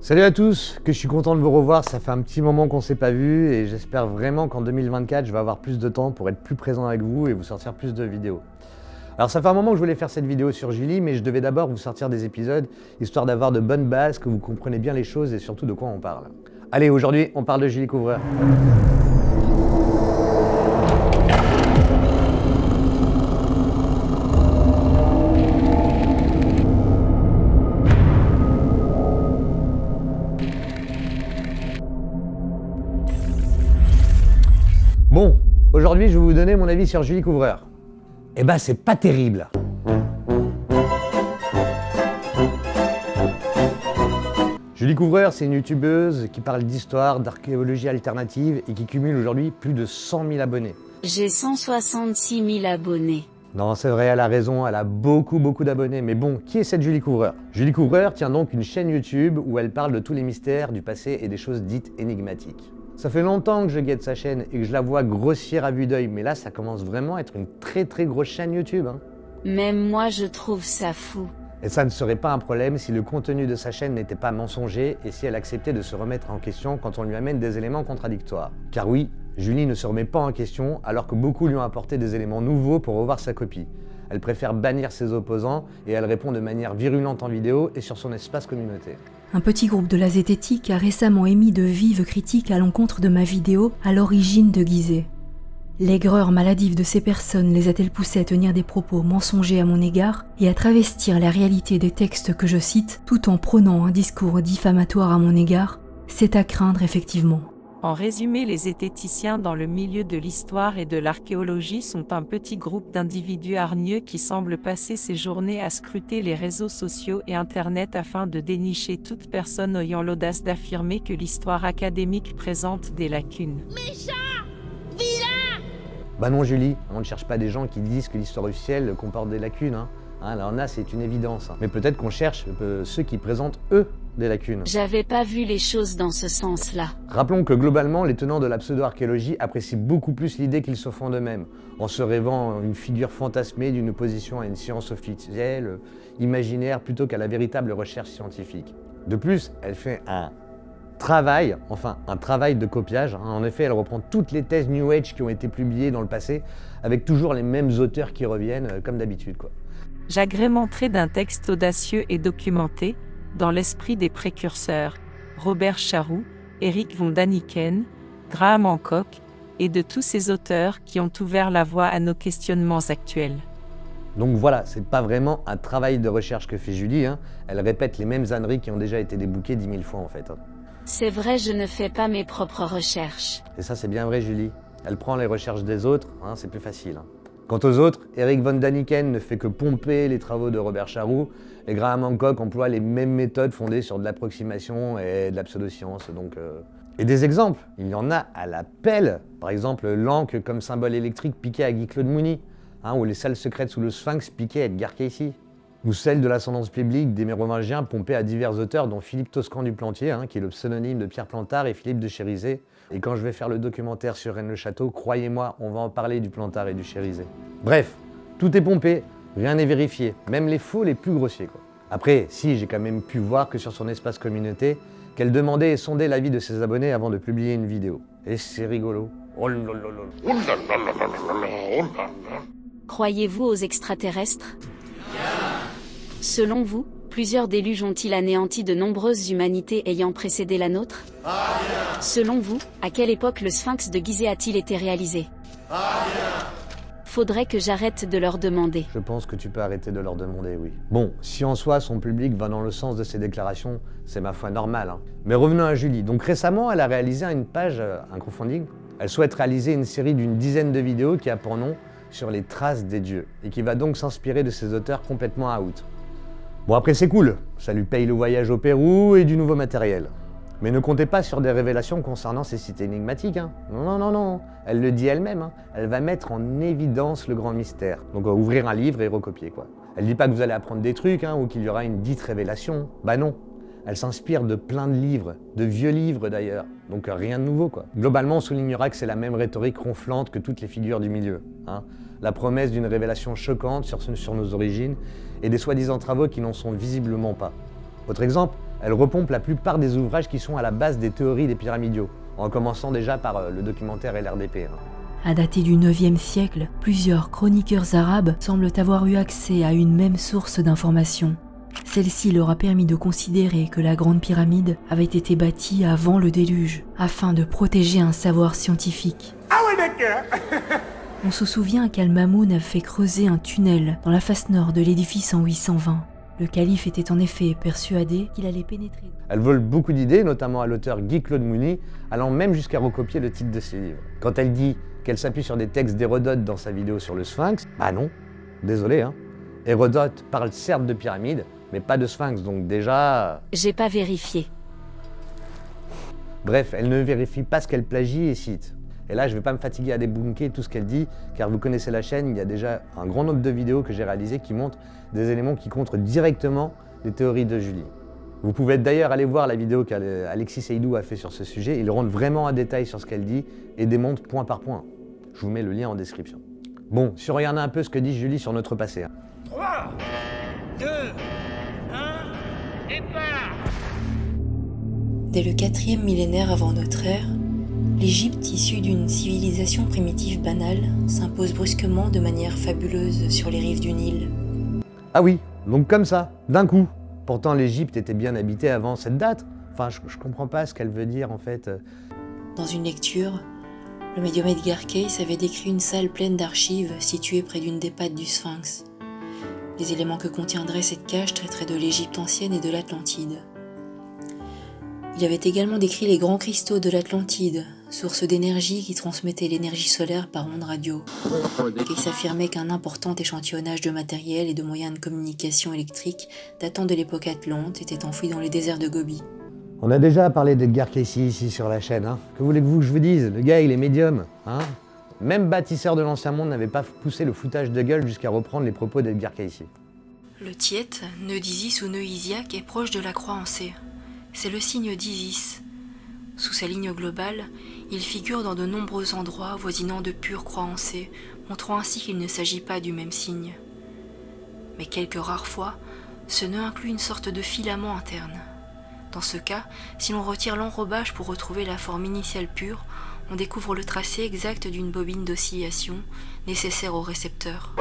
Salut à tous, que je suis content de vous revoir, ça fait un petit moment qu'on s'est pas vu et j'espère vraiment qu'en 2024 je vais avoir plus de temps pour être plus présent avec vous et vous sortir plus de vidéos. Alors ça fait un moment que je voulais faire cette vidéo sur Julie, mais je devais d'abord vous sortir des épisodes, histoire d'avoir de bonnes bases, que vous compreniez bien les choses et surtout de quoi on parle. Allez, aujourd'hui on parle de Julie Couvreur. Bon, aujourd'hui je vais vous donner mon avis sur Julie Couvreur. Eh ben c'est pas terrible. Julie Couvreur, c'est une youtubeuse qui parle d'histoire, d'archéologie alternative et qui cumule aujourd'hui plus de 100 000 abonnés. J'ai 166 000 abonnés. Non, c'est vrai, elle a raison, elle a beaucoup d'abonnés. Mais bon, qui est cette Julie Couvreur? Julie Couvreur tient donc une chaîne YouTube où elle parle de tous les mystères du passé et des choses dites énigmatiques. Ça fait longtemps que je guette sa chaîne et que je la vois grossir à vue d'œil, mais là ça commence vraiment à être une très grosse chaîne YouTube. Même moi je trouve ça fou. Et ça ne serait pas un problème si le contenu de sa chaîne n'était pas mensonger et si elle acceptait de se remettre en question quand on lui amène des éléments contradictoires. Car oui, Julie ne se remet pas en question alors que beaucoup lui ont apporté des éléments nouveaux pour revoir sa copie. Elle préfère bannir ses opposants et elle répond de manière virulente en vidéo et sur son espace communauté. Un petit groupe de la zététique a récemment émis de vives critiques à l'encontre de ma vidéo à l'origine de Gizeh. L'aigreur maladive de ces personnes les a-t-elle poussées à tenir des propos mensongers à mon égard et à travestir la réalité des textes que je cite tout en prônant un discours diffamatoire à mon égard? C'est à craindre effectivement. En résumé, les zététiciens dans le milieu de l'histoire et de l'archéologie sont un petit groupe d'individus hargneux qui semblent passer ses journées à scruter les réseaux sociaux et Internet afin de dénicher toute personne ayant l'audace d'affirmer que l'histoire académique présente des lacunes. Bah non Julie, on ne cherche pas des gens qui disent que l'histoire officielle comporte des lacunes. Alors là c'est une évidence. Mais peut-être qu'on cherche ceux qui présentent eux des lacunes. J'avais pas vu les choses dans ce sens-là. Rappelons que globalement, les tenants de la pseudo-archéologie apprécient beaucoup plus l'idée qu'ils se font d'eux-mêmes, en se rêvant une figure fantasmée d'une opposition à une science officielle, imaginaire, plutôt qu'à la véritable recherche scientifique. De plus, elle fait un travail de copiage. En effet, elle reprend toutes les thèses New Age qui ont été publiées dans le passé, avec toujours les mêmes auteurs qui reviennent, comme d'habitude, quoi. J'agrémenterai d'un texte audacieux et documenté, dans l'esprit des précurseurs, Robert Charroux, Eric von Daniken, Graham Hancock, et de tous ces auteurs qui ont ouvert la voie à nos questionnements actuels. Donc voilà, c'est pas vraiment un travail de recherche que fait Julie, Elle répète les mêmes âneries qui ont déjà été débouquées 10 000 fois en fait. C'est vrai, je ne fais pas mes propres recherches. Et ça c'est bien vrai Julie, elle prend les recherches des autres, c'est plus facile. Quant aux autres, Eric von Daniken ne fait que pomper les travaux de Robert Charroux et Graham Hancock emploie les mêmes méthodes fondées sur de l'approximation et de la pseudoscience. Et des exemples, il y en a à la pelle. Par exemple, l'encre comme symbole électrique piqué à Guy Claude Mounier, ou les salles secrètes sous le Sphinx piquées à Edgar Cayce. Ou celle de l'ascendance biblique des Mérovingiens pompée à divers auteurs dont Philippe Toscan du Plantier, qui est le pseudonyme de Pierre Plantard, et Philippe de Chérizet. Et quand je vais faire le documentaire sur Rennes-le-Château, croyez-moi, on va en parler du Plantard et du Chérizet. Bref, tout est pompé, rien n'est vérifié, même les faux les plus grossiers, quoi. Après, si, j'ai quand même pu voir que sur son espace communauté, qu'elle demandait et sondait l'avis de ses abonnés avant de publier une vidéo. Et c'est rigolo. Oh là là là. Croyez-vous aux extraterrestres? Selon vous, plusieurs déluges ont-ils anéanti de nombreuses humanités ayant précédé la nôtre? Selon vous, à quelle époque le Sphinx de Gizeh a-t-il été réalisé? Faudrait que j'arrête de leur demander. Je pense que tu peux arrêter de leur demander, oui. Bon, si en soi son public va dans le sens de ses déclarations, c'est ma foi normal. Mais revenons à Julie. Donc récemment, elle a réalisé une page, un crowdfunding. Elle souhaite réaliser une série d'une dizaine de vidéos qui a pour nom sur les traces des dieux et qui va donc s'inspirer de ces auteurs complètement out. Bon après c'est cool, ça lui paye le voyage au Pérou et du nouveau matériel. Mais ne comptez pas sur des révélations concernant ces sites énigmatiques. Non, elle le dit elle-même, elle va mettre en évidence le grand mystère. Donc ouvrir un livre et recopier quoi. Elle dit pas que vous allez apprendre des trucs ou qu'il y aura une dite révélation. Bah non, elle s'inspire de plein de livres, de vieux livres d'ailleurs. Donc rien de nouveau quoi. Globalement on soulignera que c'est la même rhétorique ronflante que toutes les figures du milieu. La promesse d'une révélation choquante sur nos origines et des soi-disant travaux qui n'en sont visiblement pas. Autre exemple, Elle repompe la plupart des ouvrages qui sont à la base des théories des pyramidiaux, en commençant déjà par le documentaire LRDP. À dater du IXe siècle, plusieurs chroniqueurs arabes semblent avoir eu accès à une même source d'informations. Celle-ci leur a permis de considérer que la Grande Pyramide avait été bâtie avant le déluge, afin de protéger un savoir scientifique. On se souvient qu'Al-Mamoun a fait creuser un tunnel dans la face nord de l'édifice en 820. Le calife était en effet persuadé qu'il allait pénétrer. Elle vole beaucoup d'idées, notamment à l'auteur Guy Claude Mounier, allant même jusqu'à recopier le titre de ses livres. Quand elle dit qu'elle s'appuie sur des textes d'Hérodote dans sa vidéo sur le Sphinx, bah non, désolé, Hérodote parle certes de pyramide, mais pas de Sphinx, donc déjà... J'ai pas vérifié. Bref, elle ne vérifie pas ce qu'elle plagie et cite. Et là, je ne vais pas me fatiguer à débunker tout ce qu'elle dit, car vous connaissez la chaîne, il y a déjà un grand nombre de vidéos que j'ai réalisées qui montrent des éléments qui contrent directement les théories de Julie. Vous pouvez d'ailleurs aller voir la vidéo qu'Alexis Seydou a fait sur ce sujet, il rentre vraiment en détail sur ce qu'elle dit et démontre point par point. Je vous mets le lien en description. Bon, si on regarde un peu ce que dit Julie sur notre passé. 3, 2, 1, départ! Dès le 4e millénaire avant notre ère, l'Égypte, issue d'une civilisation primitive banale, s'impose brusquement de manière fabuleuse sur les rives du Nil. Ah oui, donc comme ça, d'un coup. Pourtant l'Égypte était bien habitée avant cette date. Enfin, je comprends pas ce qu'elle veut dire en fait. Dans une lecture, le médium Edgar Cayce avait décrit une salle pleine d'archives située près d'une des pattes du Sphinx. Les éléments que contiendrait cette cage traiteraient de l'Égypte ancienne et de l'Atlantide. Il avait également décrit les grands cristaux de l'Atlantide, source d'énergie qui transmettait l'énergie solaire par ondes radio. Cayce affirmait qu'un important échantillonnage de matériel et de moyens de communication électrique datant de l'époque atlante était enfoui dans les déserts de Gobi. On a déjà parlé d'Edgar Cayce ici sur la chaîne. Que voulez-vous que je vous dise? Le gars, il est médium. Même bâtisseur de l'Ancien Monde n'avait pas poussé le foutage de gueule jusqu'à reprendre les propos d'Edgar Cayce. Le Tiet, nœud d'Isis ou nœud Isiaque, est proche de la croix en C. C'est le signe d'Isis. Sous sa ligne globale, il figure dans de nombreux endroits voisinant de pures croix en C, montrant ainsi qu'il ne s'agit pas du même signe. Mais quelques rares fois, ce nœud inclut une sorte de filament interne. Dans ce cas, si l'on retire l'enrobage pour retrouver la forme initiale pure, on découvre le tracé exact d'une bobine d'oscillation nécessaire au récepteur.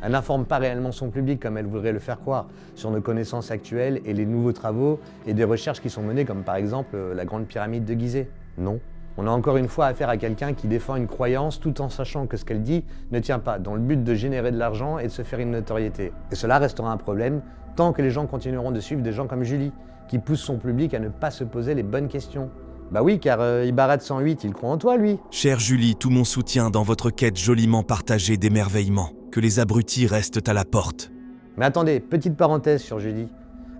Elle n'informe pas réellement son public comme elle voudrait le faire croire sur nos connaissances actuelles et les nouveaux travaux et des recherches qui sont menées comme par exemple la Grande Pyramide de Gizeh. Non. On a encore une fois affaire à quelqu'un qui défend une croyance tout en sachant que ce qu'elle dit ne tient pas dans le but de générer de l'argent et de se faire une notoriété. Et cela restera un problème tant que les gens continueront de suivre des gens comme Julie qui poussent son public à ne pas se poser les bonnes questions. Bah oui, car Ibarat 108, il croit en toi, lui. Chère Julie, tout mon soutien dans votre quête joliment partagée d'émerveillement. Que les abrutis restent à la porte. Mais attendez, petite parenthèse sur Julie.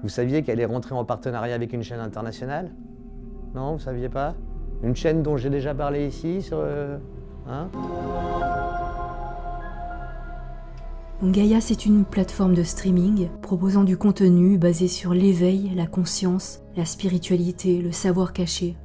Vous saviez qu'elle est rentrée en partenariat avec une chaîne internationale? Non, vous saviez pas? Une chaîne dont j'ai déjà parlé ici sur... Gaïa, c'est une plateforme de streaming proposant du contenu basé sur l'éveil, la conscience, la spiritualité, le savoir caché.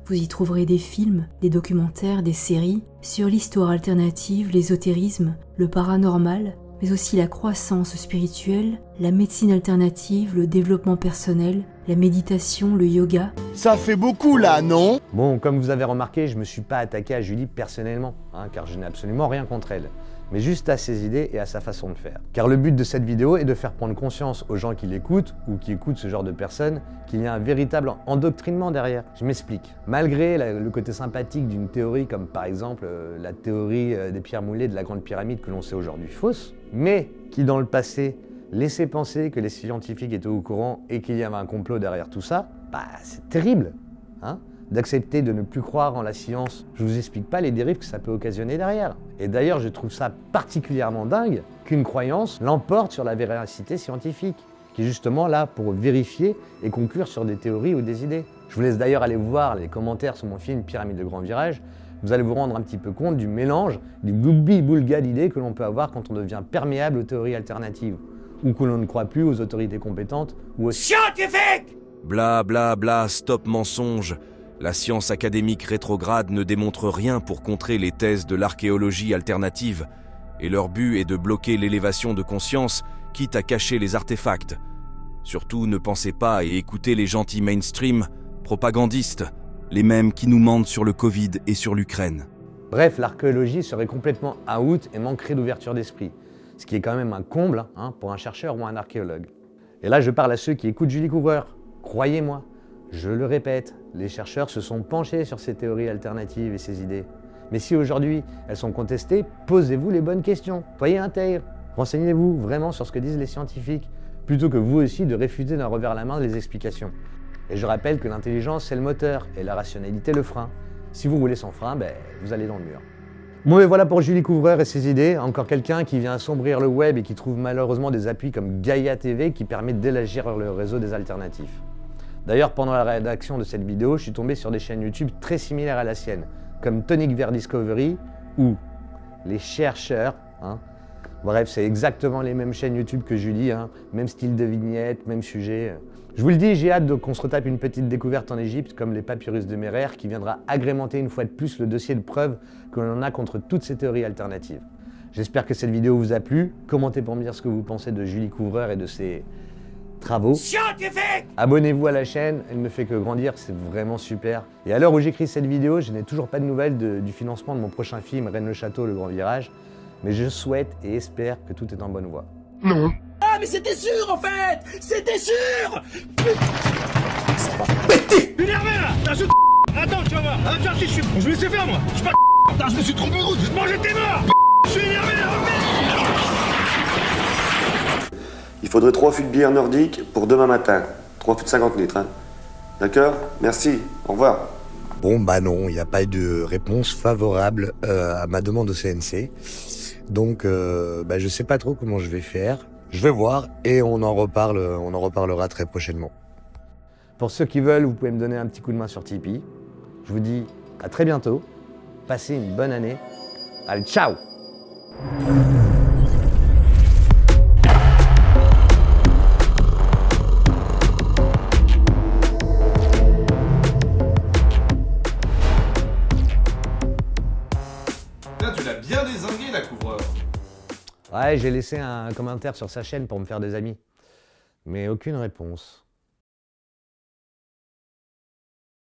Vous y trouverez des films, des documentaires, des séries sur l'histoire alternative, l'ésotérisme, le paranormal, mais aussi la croissance spirituelle, la médecine alternative, le développement personnel, la méditation, le yoga. Ça fait beaucoup là, non? Bon, comme vous avez remarqué, je ne me suis pas attaqué à Julie personnellement, car je n'ai absolument rien contre elle, mais juste à ses idées et à sa façon de faire. Car le but de cette vidéo est de faire prendre conscience aux gens qui l'écoutent ou qui écoutent ce genre de personnes qu'il y a un véritable endoctrinement derrière. Je m'explique. Malgré le côté sympathique d'une théorie comme par exemple la théorie des pierres moulées de la Grande Pyramide que l'on sait aujourd'hui fausse, mais qui dans le passé laissait penser que les scientifiques étaient au courant et qu'il y avait un complot derrière tout ça, c'est terrible, d'accepter de ne plus croire en la science. Je vous explique pas les dérives que ça peut occasionner derrière. Et d'ailleurs, je trouve ça particulièrement dingue qu'une croyance l'emporte sur la véracité scientifique, qui est justement là pour vérifier et conclure sur des théories ou des idées. Je vous laisse d'ailleurs aller voir les commentaires sur mon film Pyramide de Grand Virage. Vous allez vous rendre un petit peu compte du mélange, du boulbi-boulga d'idées que l'on peut avoir quand on devient perméable aux théories alternatives, ou que l'on ne croit plus aux autorités compétentes ou aux scientifiques. Bla bla bla, stop mensonge. La science académique rétrograde ne démontre rien pour contrer les thèses de l'archéologie alternative, et leur but est de bloquer l'élévation de conscience, quitte à cacher les artefacts. Surtout, ne pensez pas à écouter les gentils mainstream, propagandistes, les mêmes qui nous mentent sur le Covid et sur l'Ukraine. Bref, l'archéologie serait complètement out et manquerait d'ouverture d'esprit. Ce qui est quand même un comble pour un chercheur ou un archéologue. Et là, je parle à ceux qui écoutent Julie Couvreur. Croyez-moi, je le répète, les chercheurs se sont penchés sur ces théories alternatives et ces idées. Mais si aujourd'hui elles sont contestées, posez-vous les bonnes questions. Soyez intègres. Renseignez-vous vraiment sur ce que disent les scientifiques, plutôt que vous aussi de réfuter d'un revers la main les explications. Et je rappelle que l'intelligence, c'est le moteur et la rationalité, le frein. Si vous roulez sans frein, vous allez dans le mur. Bon, et voilà pour Julie Couvreur et ses idées. Encore quelqu'un qui vient assombrir le web et qui trouve malheureusement des appuis comme Gaïa TV qui permet d'élargir le réseau des alternatifs. D'ailleurs, pendant la rédaction de cette vidéo, je suis tombé sur des chaînes YouTube très similaires à la sienne, comme Tonic Ver Discovery ou Les Chercheurs. Bref, c'est exactement les mêmes chaînes YouTube que Julie, même style de vignette, même sujet. Je vous le dis, j'ai hâte qu'on se retape une petite découverte en Égypte, comme les papyrus de Mérer, qui viendra agrémenter une fois de plus le dossier de preuves que l'on a contre toutes ces théories alternatives. J'espère que cette vidéo vous a plu. Commentez pour me dire ce que vous pensez de Julie Couvreur et de ses travaux. Scientifique! Abonnez-vous à la chaîne, elle ne fait que grandir, c'est vraiment super. Et à l'heure où j'écris cette vidéo, je n'ai toujours pas de nouvelles du financement de mon prochain film, Rennes-le-Château, le grand virage. Mais je souhaite et espère que tout est en bonne voie. Non. Ah, mais c'était sûr en fait! C'était sûr! Énervé là! Attends, tu vas voir! Attends, je me laisse faire moi! Je suis pas putain, je me suis trompé de route! Je mange tes morts! Je suis énervé là! Il faudrait 3 fûts de bière nordique pour demain matin. 3 fûts de 50 litres, D'accord? Merci, au revoir. Bon, non, il n'y a pas eu de réponse favorable à ma demande au CNC. Donc, je sais pas trop comment je vais faire. Je vais voir et on en reparlera très prochainement. Pour ceux qui veulent, vous pouvez me donner un petit coup de main sur Tipeee. Je vous dis à très bientôt. Passez une bonne année. Allez, ciao! Là, tu l'as bien dézingué, la couvreur. Ouais, j'ai laissé un commentaire sur sa chaîne pour me faire des amis. Mais aucune réponse.